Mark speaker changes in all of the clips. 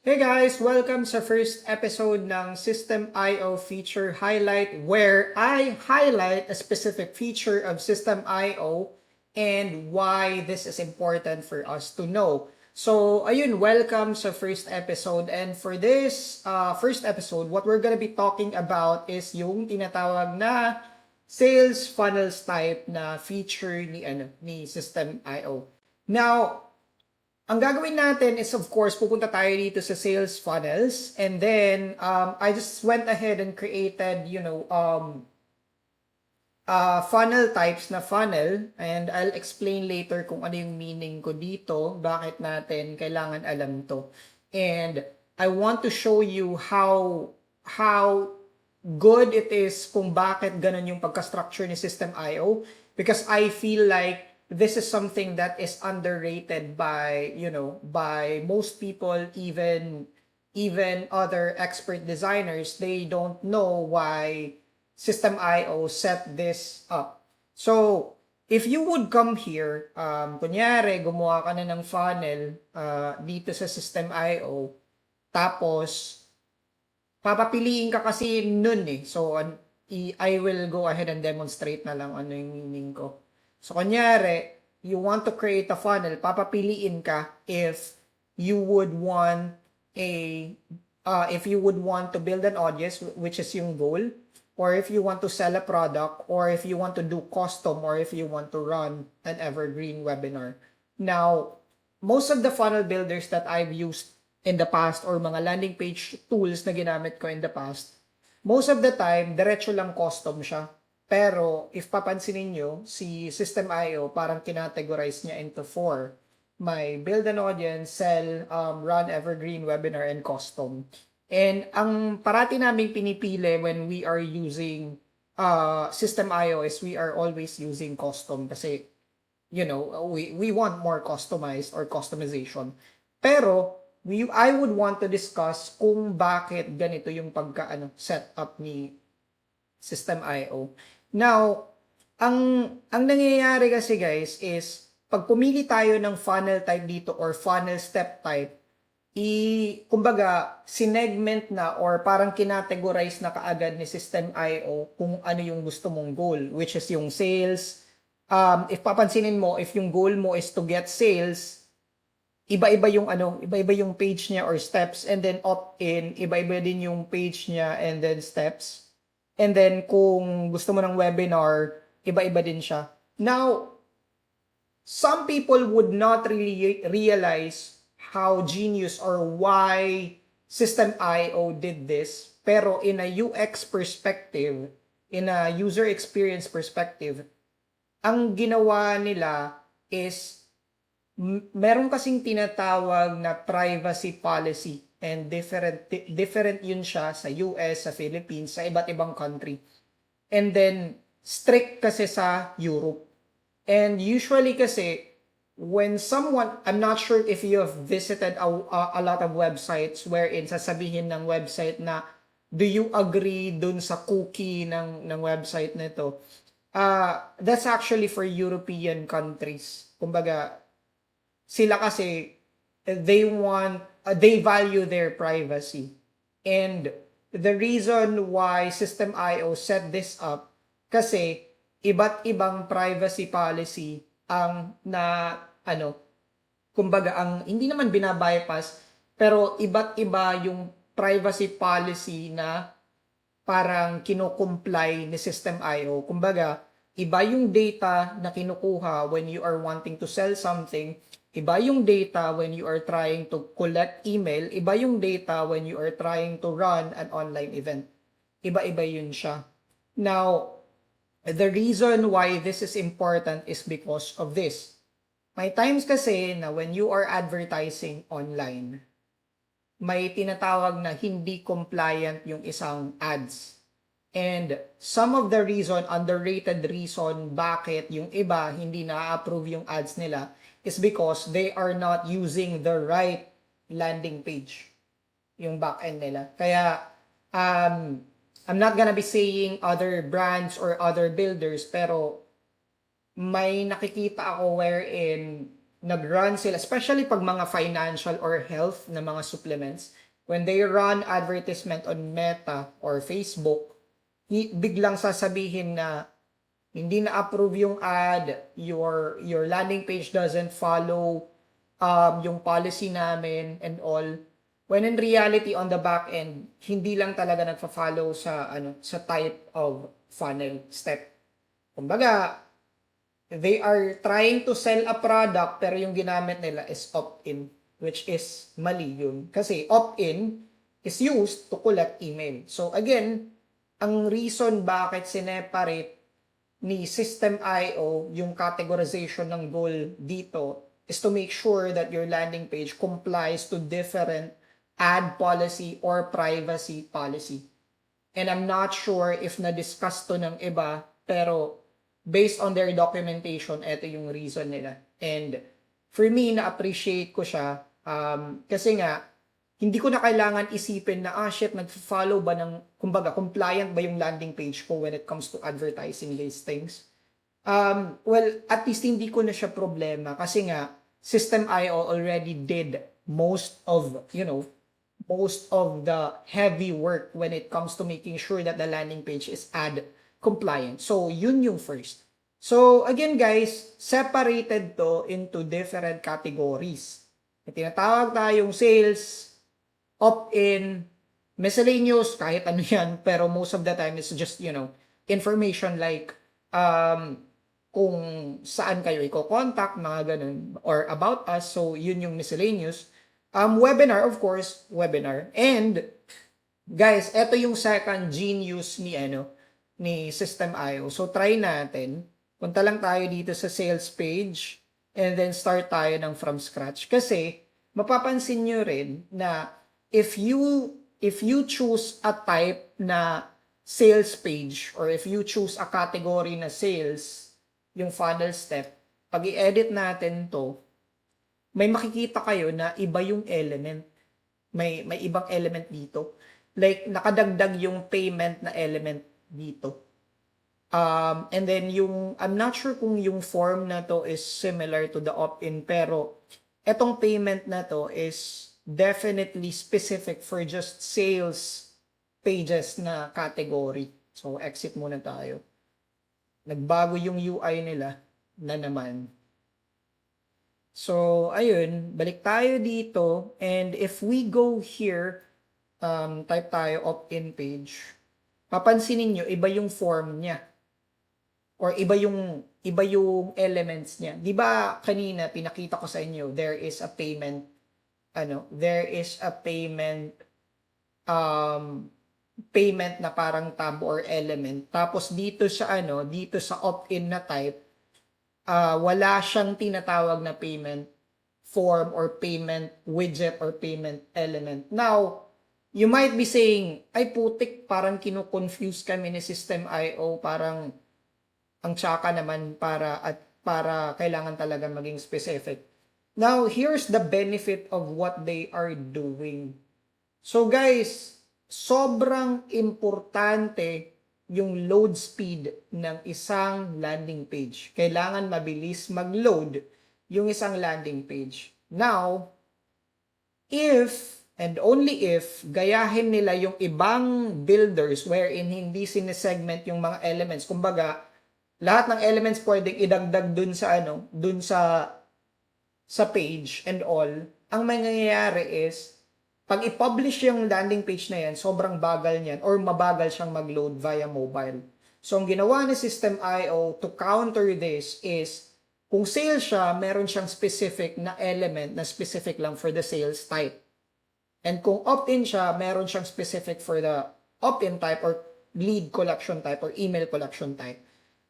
Speaker 1: Hey guys! Welcome sa first episode ng System.io Feature Highlight where I highlight a specific feature of System.io and why this is important for us to know. So, ayun, welcome sa first episode. And for this first episode, what we're gonna be talking about is yung tinatawag na sales funnels type na feature ni System.io. Now, ang gagawin natin is of course pupunta tayo dito sa sales funnels and then I just went ahead and created funnel types na funnel and I'll explain later kung ano yung meaning ko dito, bakit natin kailangan alam to. And I want to show you how good it is kung bakit ganun yung pagka-structure ni System.io because I feel like this is something that is underrated by most people, even other expert designers. They don't know why System.io set this up. So, if you would come here, kunyari, gumawa ka na ng funnel dito sa System.io, tapos, papapiliin ka kasi nun eh. So, I will go ahead and demonstrate na lang ano yung meaning ko. So, kunyari, you want to create a funnel, papapiliin ka if you would want to build an audience, which is yung goal, or if you want to sell a product, or if you want to do custom, or if you want to run an evergreen webinar. Now, most of the funnel builders that I've used in the past, or mga landing page tools na ginamit ko in the past, most of the time, diretso lang custom siya. Pero, if papansinin nyo, si System.io parang kinategorize niya into 4. May build an audience, sell, run evergreen, webinar, and custom. And ang parati naming pinipili when we are using System.io is we are always using custom kasi, we want more customized or customization. Pero, I would want to discuss kung bakit ganito yung setup ni System.io. Now, ang nangyayari kasi guys is pag pumili tayo ng funnel type dito or funnel step type, kumbaga sinegment na or parang kinategorize na kaagad ni System.io kung ano yung gusto mong goal, which is yung sales. If papansinin mo, if yung goal mo is to get sales, iba-iba yung page niya or steps, and then opt-in, iba-iba din yung page niya and then steps. And then, kung gusto mo ng webinar, iba-iba din siya. Now, some people would not really realize how genius or why System.io did this. Pero in a UX perspective, in a user experience perspective, ang ginawa nila is meron kasing tinatawag na privacy policy. And different yun siya sa US, sa Philippines, sa iba't ibang country. And then, strict kasi sa Europe. And usually kasi, when someone, I'm not sure if you have visited a lot of websites wherein sasabihin ng website na, do you agree dun sa cookie ng website nito? That's actually for European countries. Kumbaga, sila kasi, they value their privacy. And the reason why System.io set this up, kasi iba't ibang privacy policy ang hindi naman binabypass, pero iba't iba yung privacy policy na parang kino-comply ni System.io. Kumbaga, iba yung data na kinukuha when you are wanting to sell something, iba yung data when you are trying to collect email, iba yung data when you are trying to run an online event. Iba-iba yun siya. Now, the reason why this is important is because of this. May times kasi na when you are advertising online, may tinatawag na hindi compliant yung isang ads. And some of the underrated reason bakit yung iba hindi na-approve yung ads nila is because they are not using the right landing page, yung backend nila. Kaya, I'm not gonna be saying other brands or other builders, pero may nakikita ako wherein nag-run sila, especially pag mga financial or health na mga supplements, when they run advertisement on Meta or Facebook, biglang sasabihin na hindi na-approve yung ad, your landing page doesn't follow yung policy namin and all. When in reality, on the back end, hindi lang talaga nagfa-follow sa type of funnel step. Kumbaga, they are trying to sell a product pero yung ginamit nila is opt-in, which is mali yun. Kasi opt-in is used to collect email. So again, ang reason bakit sineparate ni System.io yung categorization ng goal dito is to make sure that your landing page complies to different ad policy or privacy policy. And I'm not sure if na-discuss to ng iba, pero based on their documentation, ito yung reason nila. And for me, na-appreciate ko siya kasi nga, hindi ko na kailangan isipin na, shit, nag-follow ba ng, kumbaga, compliant ba yung landing page ko when it comes to advertising these things? Well, at least hindi ko na siya problema kasi nga, System.io already did most of the heavy work when it comes to making sure that the landing page is ad compliant. So, yun yung first. So, again guys, separated to into different categories. May tinatawag tayong sales, opt-in, miscellaneous, kahit ano yan, pero most of the time it's just, information like, kung saan kayo i-contact, mga ganun, or about us, so yun yung miscellaneous. Webinar, of course, webinar. And, guys, eto yung second genius ni System.io. So, try natin. Punta lang tayo dito sa sales page, and then start tayo ng from scratch. Kasi, mapapansin nyo rin na if you choose a type na sales page, or if you choose a category na sales, yung funnel step, pag i-edit natin to, may makikita kayo na iba yung element. May ibang element dito. Like, nakadagdag yung payment na element dito. And then I'm not sure kung yung form na to is similar to the opt-in, pero etong payment na to is definitely specific for just sales pages na category. So, exit muna tayo. Nagbago yung UI nila na naman. So, ayun, balik tayo dito. And if we go here, type tayo opt-in page, papansinin nyo, iba yung form niya. Or iba yung elements niya. Di ba kanina pinakita ko sa inyo, there is a payment na parang tab or element. Tapos dito sa opt-in na type, wala siyang tinatawag na payment form or payment widget or payment element. Now, you might be saying, ay putik, parang kino-confuse kami ni System.io, parang ang tsaka naman para kailangan talaga maging specific. Now, here's the benefit of what they are doing. So guys, sobrang importante yung load speed ng isang landing page. Kailangan mabilis mag-load yung isang landing page. Now, if and only if gayahin nila yung ibang builders wherein hindi sinesegment yung mga elements, kumbaga, lahat ng elements pwedeng idagdag dun sa page and all, ang mangyayari is, pag i-publish yung landing page na yan, sobrang bagal niyan or mabagal siyang mag-load via mobile. So, ang ginawa ni System.io to counter this is, kung sales siya, meron siyang specific na element na specific lang for the sales type. And kung opt-in siya, meron siyang specific for the opt-in type or lead collection type or email collection type.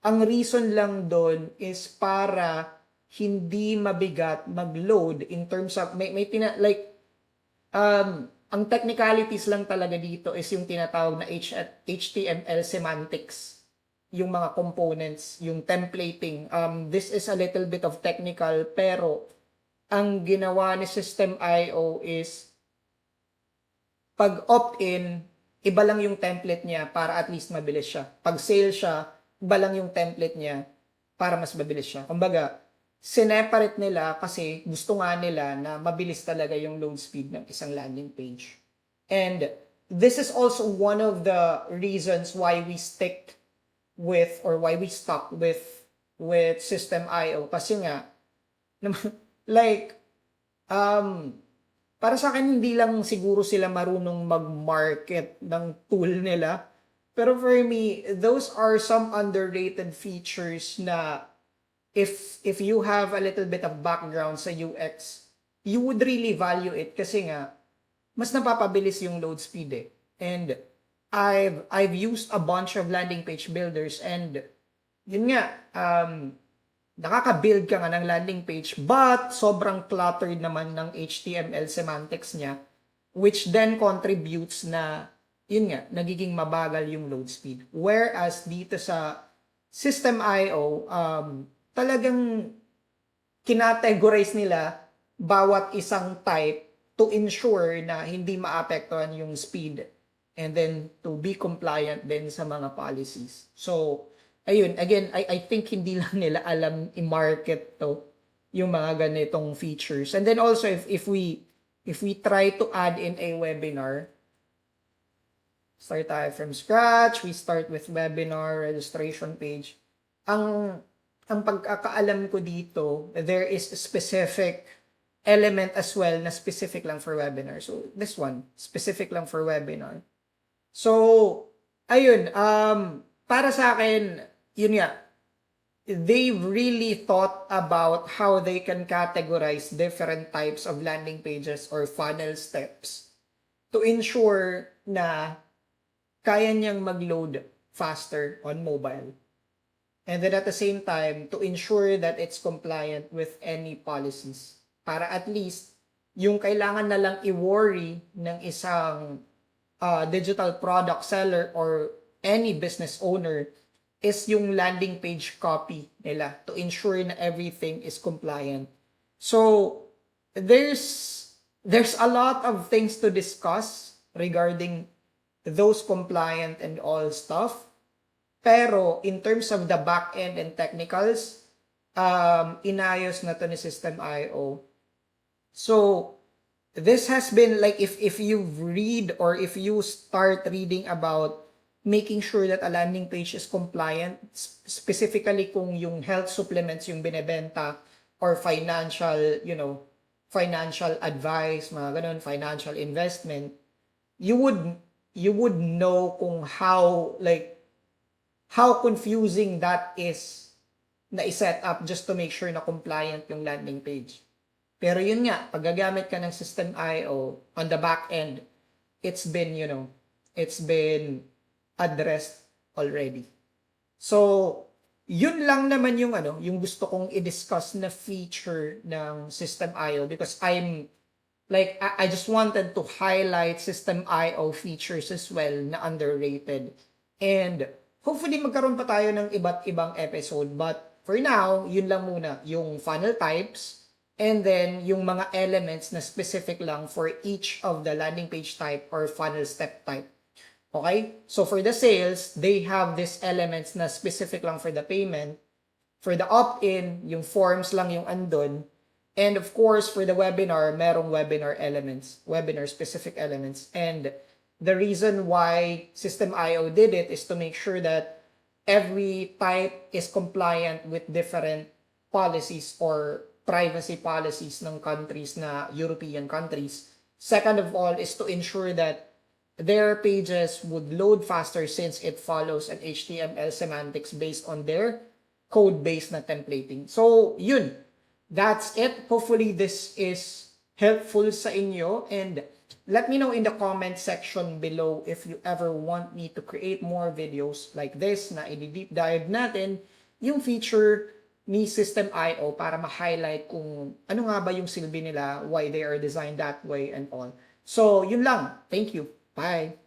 Speaker 1: Ang reason lang doon is para hindi mabigat mag-load in terms of, ang technicalities lang talaga dito is yung tinatawag na HTML semantics, yung mga components, yung templating. This is a little bit of technical, pero ang ginawa ni System.io is pag opt-in, iba lang yung template niya para at least mabilis siya. Pag sale siya, iba lang yung template niya para mas mabilis siya. Kumbaga, sineparate nila kasi gusto nga nila na mabilis talaga yung load speed ng isang landing page. And this is also one of the reasons why we stick with or why we stuck with System.io kasi nga like para sa akin hindi lang siguro sila marunong mag-market ng tool nila, pero for me those are some underrated features na if you have a little bit of background sa UX, you would really value it kasi nga mas napapabilis yung load speed eh. And I've used a bunch of landing page builders and yun nga, nakaka-build ka nga ng landing page but sobrang cluttered naman ng HTML semantics niya which then contributes na yun nga, nagiging mabagal yung load speed. Whereas dito sa System.io, talagang kinategorize nila bawat isang type to ensure na hindi maapektuhan yung speed and then to be compliant din sa mga policies. So, ayun, again, I think hindi lang nila alam i-market to yung mga ganitong features. And then also, if we try to add in a webinar, start tayo from scratch, we start with webinar registration page. Ang pagkakaalam ko dito, there is a specific element as well na specific lang for webinar. So, this one, specific lang for webinar. So, ayun, para sa akin, yun nga, they really thought about how they can categorize different types of landing pages or funnel steps to ensure na kaya niyang mag-load faster on mobile. And then at the same time, to ensure that it's compliant with any policies. Para at least, yung kailangan na lang i-worry ng isang digital product seller or any business owner is yung landing page copy nila to ensure na everything is compliant. So, there's a lot of things to discuss regarding those compliant and all stuff. Pero, in terms of the back-end and technicals, inayos na to ni System.io. So, this has been like, if you read or if you start reading about making sure that a landing page is compliant, specifically kung yung health supplements yung binebenta or financial, financial advice, mga ganun, financial investment, you would know kung how confusing that is na i-set up just to make sure na compliant yung landing page. Pero yun nga, pag gagamit ka ng System.io on the back end, it's been addressed already. So, yun lang naman yung gusto kong i-discuss na feature ng System.io because I just wanted to highlight System.io features as well na underrated. And hopefully magkaroon pa tayo ng iba't ibang episode. But for now, yun lang muna. Yung funnel types, and then yung mga elements na specific lang for each of the landing page type or funnel step type. Okay? So for the sales, they have these elements na specific lang for the payment. For the opt-in, yung forms lang yung andun. And of course, for the webinar, merong webinar elements, webinar specific elements. And the reason why System.io did it is to make sure that every type is compliant with different policies or privacy policies ng countries na European countries. Second of all is to ensure that their pages would load faster since it follows an HTML semantics based on their code-based na templating. So, yun. That's it. Hopefully, this is helpful sa inyo and let me know in the comment section below if you ever want me to create more videos like this na i-deep dive natin yung feature ni System.io para ma-highlight kung ano nga ba yung silbi nila, why they are designed that way and all. So, yun lang. Thank you. Bye!